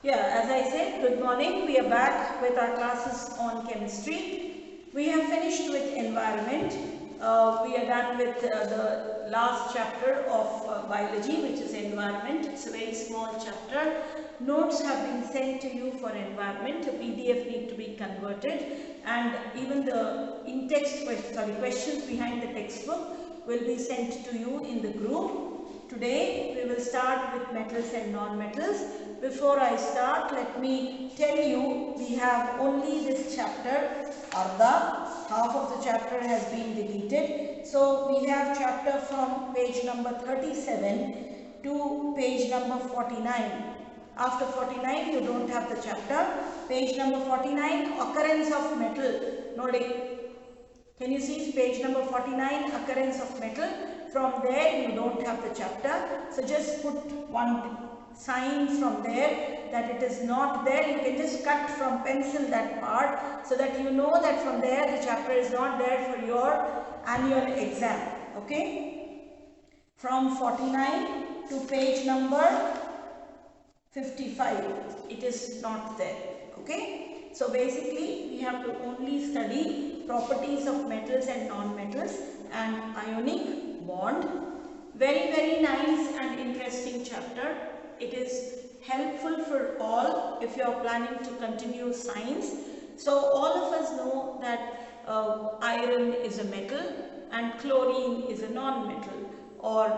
Yeah, as I said, good morning. We are back with our classes on chemistry. We have finished with environment. We are done with the last chapter of biology, which is environment. It's a very small chapter. Notes have been sent to you for environment. A PDF need to be converted, and even the in-text questions behind the textbook will be sent to you in the group. Today we will start with metals and non-metals. Before I start, let me tell you, we have only this chapter, Ardha. Half of the chapter has been deleted. So we have chapter from page number 37 to page number 49. After 49, you don't have the chapter. Page number 49, occurrence of metal. Nodi. Can you see page number 49, occurrence of metal? From there, you don't have the chapter. So just put one sign from there that it is not there. You can just cut from pencil that part so that you know that from there the chapter is not there for your annual exam. Okay? From 49 to page number 55, it is not there. Okay? So basically, we have to only study properties of metals and non-metals and ionic bond. Very, very nice and interesting chapter. It is helpful for all if you are planning to continue science. So all of us know that iron is a metal and chlorine is a non-metal, or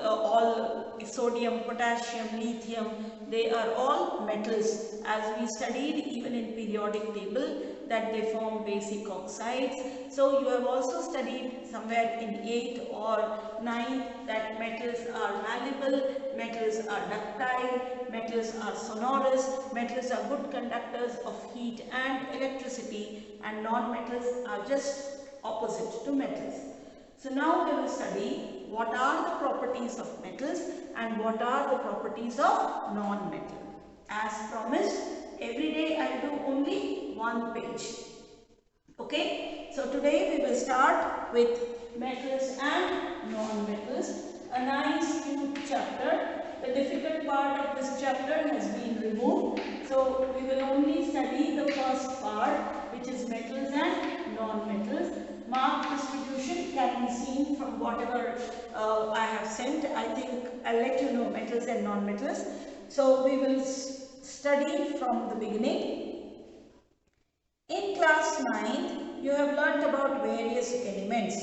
all sodium, potassium, lithium, they are all metals, as we studied even in periodic table that they form basic oxides. So you have also studied somewhere in 8th or 9th that metals are malleable, metals are ductile, metals are sonorous, metals are good conductors of heat and electricity, and non-metals are just opposite to metals. So now we will study what are the properties of metals and what are the properties of non-metal. As promised, every day I will do only one page. Okay, so today we will start with metals and non-metals. A nice huge chapter. The difficult part of this chapter has been removed. So we will only study the first part, which is metals and non-metals. Mark distribution can be seen from whatever I have sent. I think I'll let you know metals and non-metals. So we will study from the beginning. In class 9, you have learnt about various elements.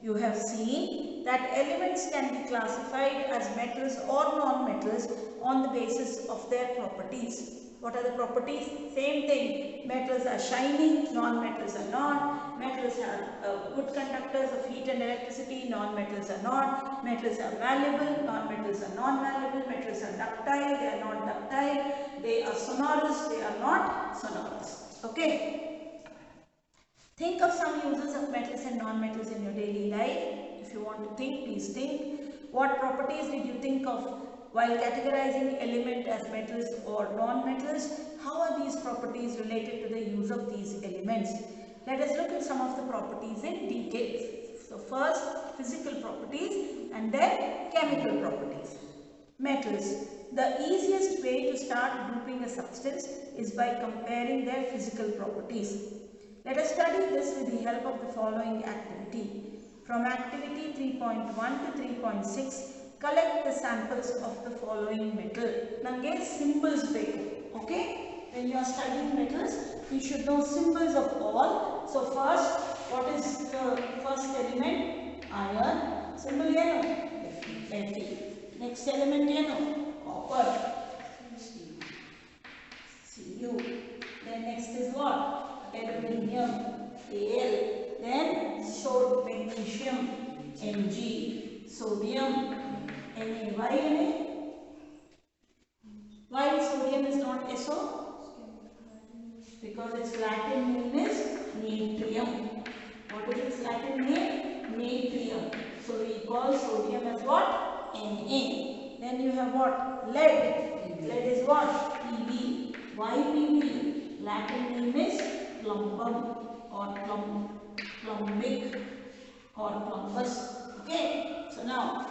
You have seen that elements can be classified as metals or non-metals on the basis of their properties. What are the properties? Same thing. Metals are shining, non-metals are not. Metals are good conductors of heat and electricity, non-metals are not. Metals are malleable, non-metals are non-malleable. Metals are ductile, they are not ductile. They are sonorous, they are not sonorous. Okay? Think of some uses of metals and non-metals in your daily life. If you want to think, please think. What properties did you think of while categorizing element as metals or non-metals? How are these properties related to the use of these elements? Let us look at some of the properties in detail. So first, physical properties and then chemical properties. Metals. The easiest way to start grouping a substance is by comparing their physical properties. Let us study this with the help of the following activity. From activity 3.1 to 3.6, collect the samples of the following metal. Nange symbols beku. Okay? When you are studying metals, you should know symbols of all. So first, what is the first element? Iron. Symbol yeno? Fe. Next element yeno? Copper. Cu. Then next is what? Aluminium. Al. Then magnesium. Mg. Sodium. Na. Why sodium is not SO? Because its Latin name is natrium. What is its Latin name? Natrium. So we call sodium as what? Na. Then you have what? Lead. Lead is what? Pb. Why Pb? Latin name is plumbum or plumbic or plumbus. Okay. So now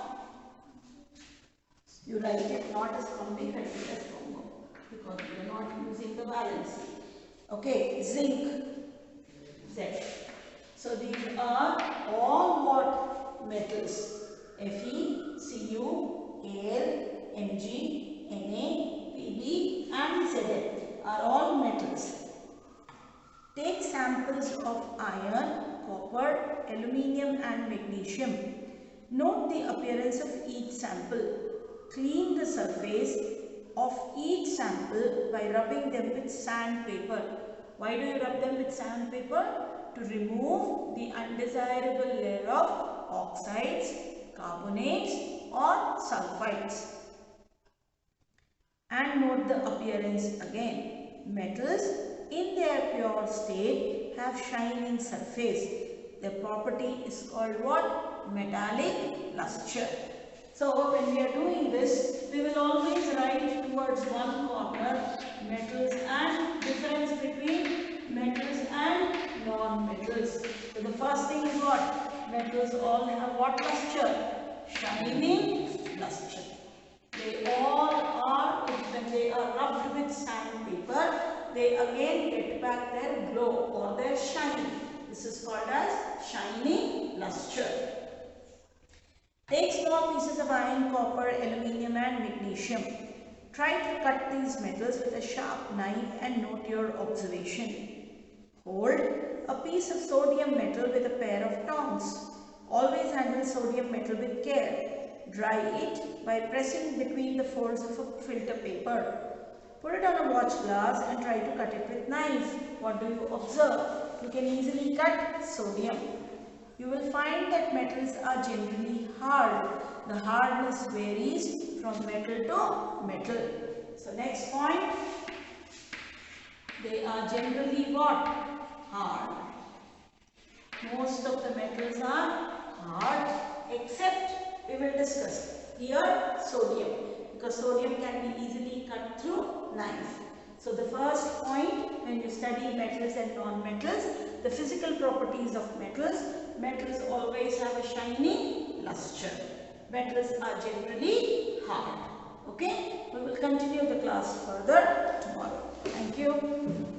you write it not as plumbic, write it as plumbum. because we are not using the valency. Okay, zinc, Z. So these are all what metals? Fe, Cu, Al, Mg, Na, Pb and Zn are all metals. Take samples of iron, copper, aluminium and magnesium. Note the appearance of each sample. Clean the surface of each sample by rubbing them with sandpaper. Why do you rub them with sandpaper? To remove the undesirable layer of oxides, carbonates or sulfides. And note the appearance again. Metals in their pure state have shining surface. Their property is called what? Metallic luster. So when we are doing this, we will always write towards one corner metals and difference between metals and non-metals. So the first thing is what? Metals all have what luster? Shining luster. They all are, when they are rubbed with sandpaper, they again get back their glow or their shine. This is called as shining luster. Take small pieces of iron, copper, aluminium and magnesium. Try to cut these metals with a sharp knife and note your observation. Hold a piece of sodium metal with a pair of tongs. Always handle sodium metal with care. Dry it by pressing between the folds of a filter paper. Put it on a watch glass and try to cut it with knife. What do you observe? You can easily cut sodium. You will find that metals are generally hard. The hardness varies from metal to metal. So next point, they are generally what? Hard. Most of the metals are hard except we will discuss here sodium, because sodium can be easily cut through knife. So the first point when you study metals and non-metals, the physical properties of metals. Metals always have a shining luster. Metals are generally hard. Okay, we will continue the class further tomorrow. Thank you.